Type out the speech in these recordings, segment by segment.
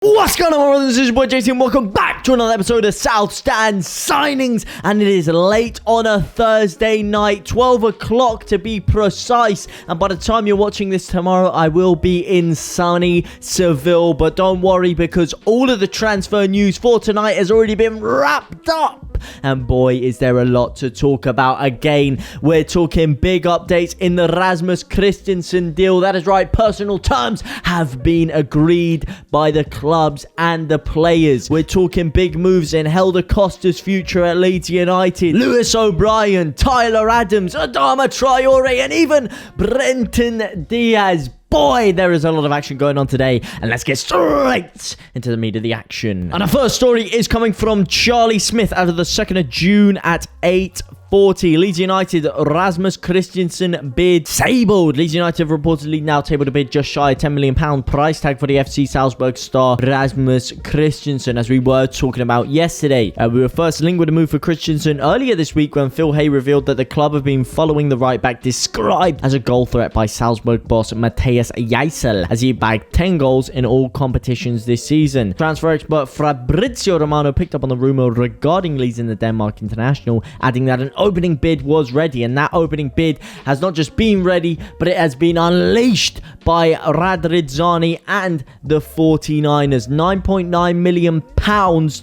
What's going on, my brothers? This is your boy JT and welcome back to another episode of South Stand Signings. And it is late on a Thursday night, 12 o'clock to be precise. And by the time you're watching this tomorrow, I will be in sunny Seville. But don't worry, because all of the transfer news for tonight has already been wrapped up. And boy, is there a lot to talk about. Again, we're talking big updates in the Rasmus Kristensen deal. That is right, personal terms have been agreed by the clubs and the players. We're talking big moves in Helder Costa's future at Leeds United, Lewis O'Brien, Tyler Adams, Adama Traore, and even Brereton Diaz. Boy, there is a lot of action going on today, and let's get straight into the meat of the action. And our first story is coming from Charlie Smith out of the 2nd of June at 8:40. Leeds United, Rasmus Kristensen bid tabled. Leeds United have reportedly now tabled a bid just shy of £10 million price tag for the FC Salzburg star Rasmus Kristensen, as we were talking about yesterday. We were first linked with a move for Kristensen earlier this week when Phil Hay revealed that the club have been following the right back described as a goal threat by Salzburg boss Matthias Jaisel, as he bagged 10 goals in all competitions this season. Transfer expert Fabrizio Romano picked up on the rumour regarding Leeds in the Denmark international, adding that an opening bid was ready, and that opening bid has not just been ready, but it has been unleashed by Radrizzani and the 49ers. £9.9 million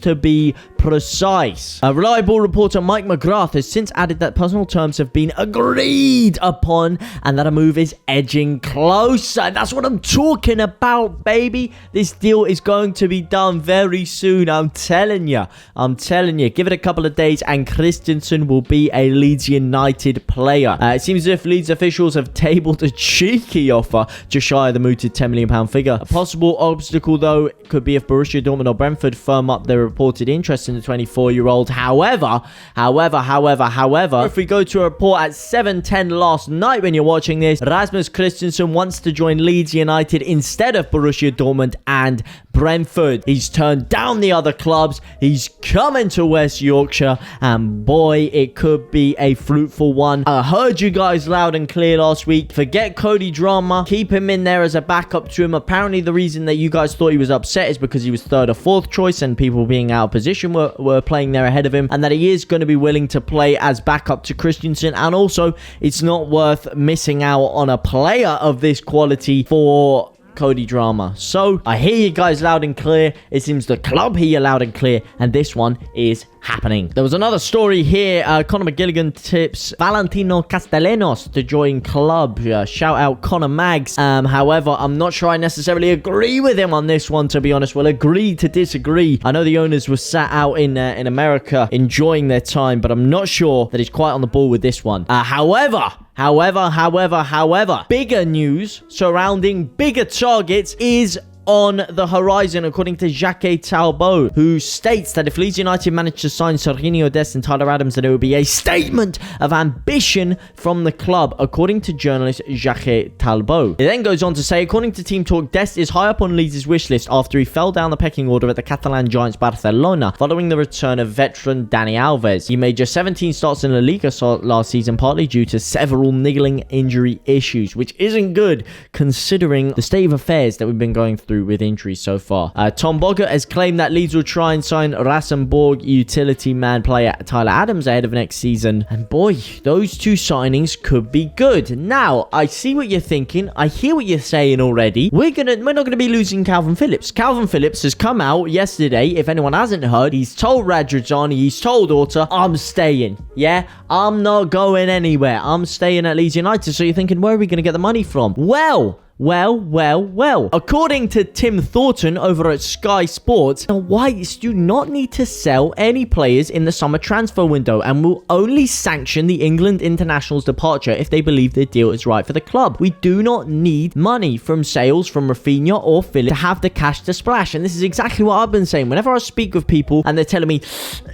to be precise. A reliable reporter, Mike McGrath, has since added that personal terms have been agreed upon and that a move is edging closer. That's what I'm talking about, baby. This deal is going to be done very soon. I'm telling you. Give it a couple of days and Kristensen will be a Leeds United player. It seems as if Leeds officials have tabled a cheeky offer just shy of the mooted £10 million figure. A possible obstacle, though, could be if Borussia Dortmund or Brentford firm up their reported interest in the 24-year-old. However, if we go to a report at 7:10 last night when you're watching this, Rasmus Kristensen wants to join Leeds United instead of Borussia Dortmund and Brentford. He's turned down the other clubs. He's coming to West Yorkshire, and boy, it could be a fruitful one. I heard you guys loud and clear last week. Forget Cody drama. Keep him in there as a backup to him. Apparently, the reason that you guys thought he was upset is because he was 3rd or 4th choice and people being out of position were playing there ahead of him, and that he is going to be willing to play as backup to Kristensen. And also, it's not worth missing out on a player of this quality for Cody drama. So I hear you guys loud and clear. It seems the club hear you loud and clear, and this one is happening. There was another story here. Conor McGilligan tips Valentino Castellanos to join club. Shout out Conor Mags. However, I'm not sure I necessarily agree with him on this one, to be honest. We'll agree to disagree. I know the owners were sat out in America enjoying their time, but I'm not sure that he's quite on the ball with this one. However, bigger news surrounding bigger targets is on the horizon, according to JTLive, who states that if Leeds United managed to sign Serginho Dest and Tyler Adams, then it would be a statement of ambition from the club, according to journalist JTLive. It then goes on to say, according to Team Talk, Dest is high up on Leeds' wish list after he fell down the pecking order at the Catalan giants Barcelona following the return of veteran Dani Alves. He made just 17 starts in La Liga last season, partly due to several niggling injury issues, which isn't good considering the state of affairs that we've been going through with injuries so far. Tom Boggart has claimed that Leeds will try and sign Rosenborg utility man player Tyler Adams ahead of next season. And boy, those two signings could be good. Now, I see what you're thinking. I hear what you're saying already. We're not going to be losing Calvin Phillips. Calvin Phillips has come out yesterday. If anyone hasn't heard, he's told Radrizzani, he's told Orta, I'm staying. Yeah, I'm not going anywhere. I'm staying at Leeds United. So you're thinking, where are we going to get the money from? Well, according to Tim Thornton over at Sky Sports, the Whites do not need to sell any players in the summer transfer window and will only sanction the England international's departure if they believe the deal is right for the club. We do not need money from sales from Rafinha or Phillips to have the cash to splash. And this is exactly what I've been saying. Whenever I speak with people and they're telling me,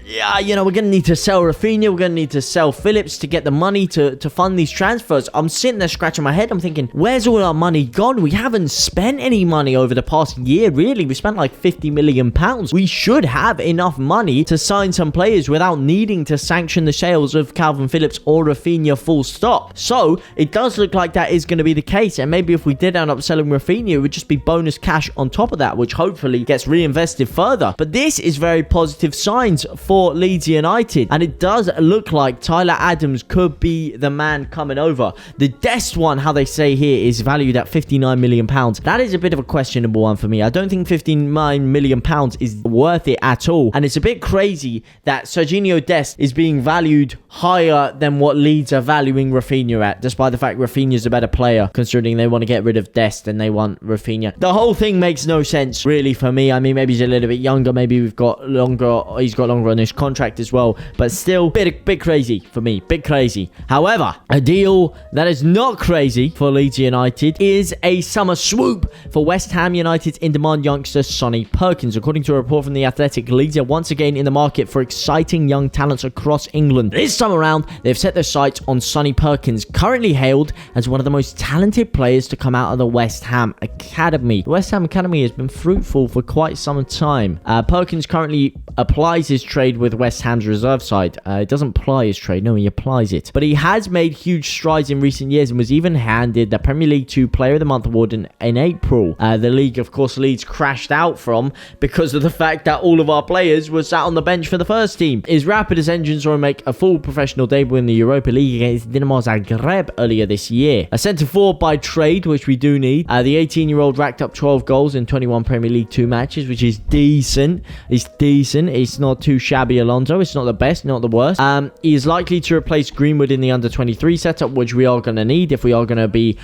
yeah, you know, we're going to need to sell Rafinha, we're going to need to sell Phillips to get the money to fund these transfers, I'm sitting there scratching my head. I'm thinking, where's all our money gone. We haven't spent any money over the past year, really. We spent like £50 million. We should have enough money to sign some players without needing to sanction the sales of Calvin Phillips or Rafinha full stop. So it does look like that is going to be the case, and maybe if we did end up selling Rafinha, it would just be bonus cash on top of that, which hopefully gets reinvested further. But this is very positive signs for Leeds United, and it does look like Tyler Adams could be the man coming over. The Dest one, how they say here, is valued at £59 million. That is a bit of a questionable one for me. I don't think £59 million is worth it at all, and it's a bit crazy that Serginho Dest is being valued higher than what Leeds are valuing Rafinha at, despite the fact Rafinha is a better player, considering they want to get rid of Dest and they want Rafinha. The whole thing makes no sense really for me. I mean, maybe he's a little bit younger, maybe he's got longer on his contract as well, but still bit crazy for me, bit crazy. However, a deal that is not crazy for Leeds United is a summer swoop for West Ham United's in-demand youngster Sonny Perkins. According to a report from The Athletic, Leeds are once again in the market for exciting young talents across England. This time around, they've set their sights on Sonny Perkins, currently hailed as one of the most talented players to come out of the West Ham Academy. The West Ham Academy has been fruitful for quite some time. Perkins currently applies his trade with West Ham's reserve side. He doesn't ply his trade, no, he applies it. But he has made huge strides in recent years and was even handed the Premier League 2 Player of the Month award in April. The league, of course, Leeds crashed out from because of the fact that all of our players were sat on the bench for the first team. His rapid ascension saw him make a full professional debut in the Europa League against Dinamo Zagreb earlier this year. A centre-forward by trade, which we do need. The 18-year-old racked up 12 goals in 21 Premier League 2 matches, which is decent. It's decent. It's not too shabby, Alonso. It's not the best, not the worst. He is likely to replace Greenwood in the under-23 setup, which we are going to need if we are going to be,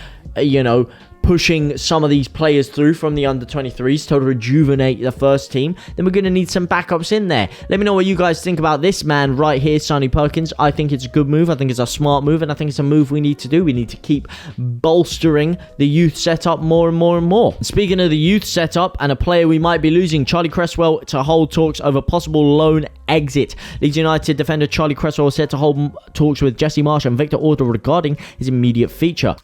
pushing some of these players through from the under-23s to rejuvenate the first team. Then we're going to need some backups in there. Let me know what you guys think about this man right here, Sonny Perkins. I think it's a good move. I think it's a smart move, and I think it's a move we need to do. We need to keep bolstering the youth setup more and more and more. Speaking of the youth setup and a player we might be losing, Charlie Cresswell to hold talks over possible loan exit. Leeds United defender Charlie Cresswell was set to hold talks with Jesse Marsh and Victor Orta regarding his immediate future.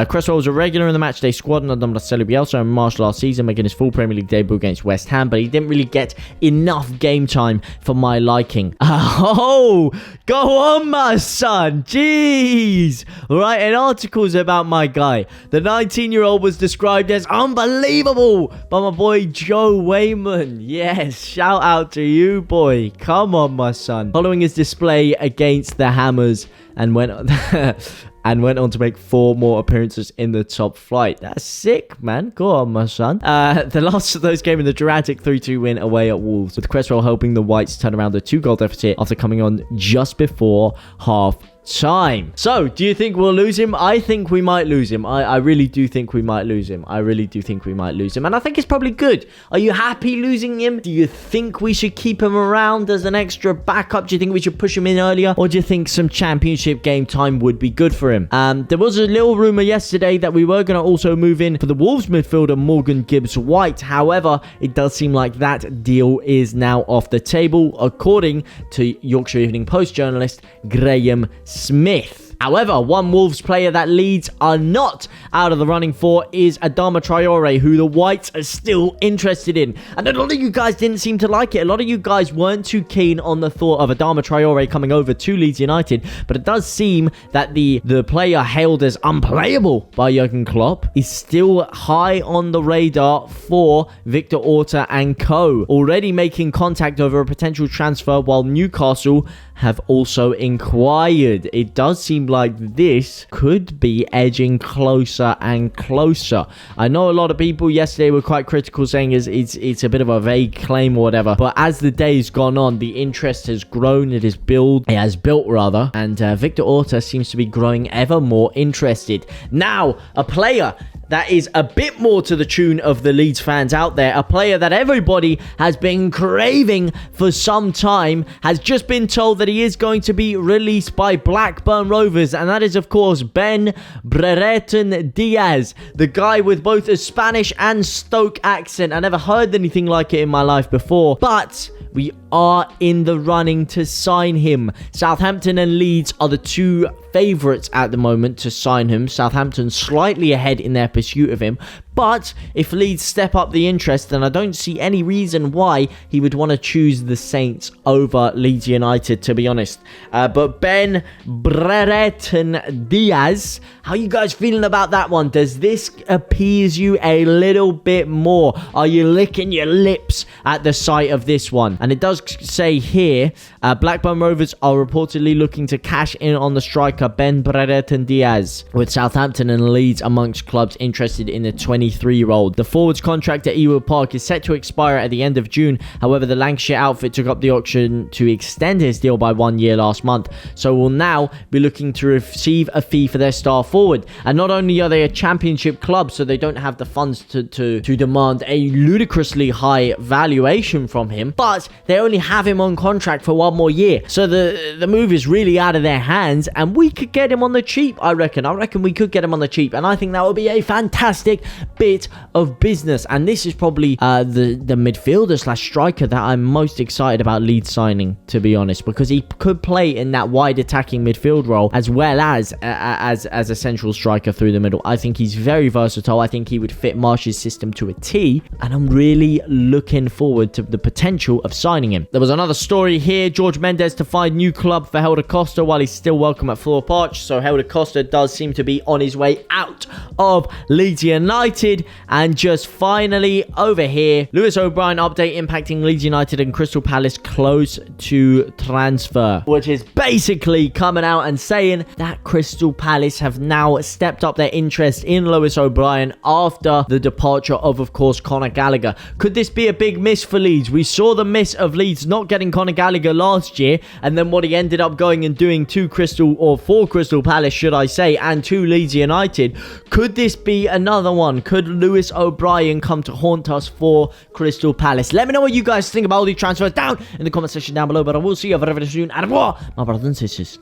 Cresswell was a regular in the matchday squad under Marcelo Bielsa and Marsh last season, making his full Premier League debut against West Ham, but he didn't really get enough game time for my liking. Oh, go on, my son. Jeez. Writing articles about my guy. The 19-year-old was described as unbelievable by my boy Joe Wayman. Yes, shout out to you, boy. Come on, my son. Following his display against the Hammers and went on to make 4 more appearances in the top flight. That's sick, man. Go on, my son. The last of those came in the dramatic 3-2 win away at Wolves, with Cresswell helping the Whites turn around the 2-goal deficit after coming on just before half time. So, do you think we'll lose him? I think we might lose him. I really do think we might lose him. And I think it's probably good. Are you happy losing him? Do you think we should keep him around as an extra backup? Do you think we should push him in earlier? Or do you think some championship game time would be good for him? There was a little rumor yesterday that we were going to also move in for the Wolves midfielder Morgan Gibbs-White. However, it does seem like that deal is now off the table, according to Yorkshire Evening Post journalist Graham Smith. However, one Wolves player that Leeds are not out of the running for is Adama Traore, who the Whites are still interested in. And a lot of you guys didn't seem to like it. A lot of you guys weren't too keen on the thought of Adama Traore coming over to Leeds United. But it does seem that the player hailed as unplayable by Jurgen Klopp is still high on the radar for Victor Orta and co. Already making contact over a potential transfer, while Newcastle have also inquired. It does seem like this could be edging closer and closer. I know a lot of people yesterday were quite critical, saying it's a bit of a vague claim or whatever, but as the day's gone on, the interest has grown. It has built, and Victor Orta seems to be growing ever more interested. Now, a player that is a bit more to the tune of the Leeds fans out there, a player that everybody has been craving for some time, has just been told that he is going to be released by Blackburn Rovers, and that is, of course, Brereton Diaz, the guy with both a Spanish and Stoke accent. I never heard anything like it in my life before, but we are in the running to sign him. Southampton and Leeds are the two favourites at the moment to sign him. Southampton slightly ahead in their pursuit of him. But if Leeds step up the interest, then I don't see any reason why he would want to choose the Saints over Leeds United, to be honest. But Ben Brereton Diaz, how you guys feeling about that one? Does this appease you a little bit more? Are you licking your lips at the sight of this one? And it does say here, Blackburn Rovers are reportedly looking to cash in on the striker Ben Brereton Diaz, with Southampton and Leeds amongst clubs interested in the 23-year-old. The forward's contract at Ewood Park is set to expire at the end of June. However, the Lancashire outfit took up the option to extend his deal by 1 year last month, so will now be looking to receive a fee for their star forward. And not only are they a championship club, so they don't have the funds to demand a ludicrously high valuation from him, but they only have him on contract for 1 more year. So the move is really out of their hands, and we could get him on the cheap, I reckon. I reckon we could get him on the cheap, and I think that would be a fantastic bit of business. And this is probably the midfielder slash striker that I'm most excited about Leeds signing, to be honest, because he could play in that wide attacking midfield role as well as a central striker through the middle. I think he's very versatile. I think he would fit Marsh's system to a T, and I'm really looking forward to the potential of signing him. There was another story here. George Mendes to find new club for Helder Costa while he's still welcome at Thorpe Arch. So Helder Costa does seem to be on his way out of Leeds United. And just finally over here, Lewis O'Brien update impacting Leeds United and Crystal Palace close to transfer, which is basically coming out and saying that Crystal Palace have now stepped up their interest in Lewis O'Brien after the departure of course, Conor Gallagher. Could this be a big miss for Leeds? We saw the miss of Leeds not getting Conor Gallagher last year, and then what he ended up going and doing for Crystal Palace, should I say, and to Leeds United. Could this be another one? Could Lewis O'Brien come to haunt us for Crystal Palace? Let me know what you guys think about all these transfers down in the comment section down below, but I will see you very, very soon. Au revoir, my brothers and sisters.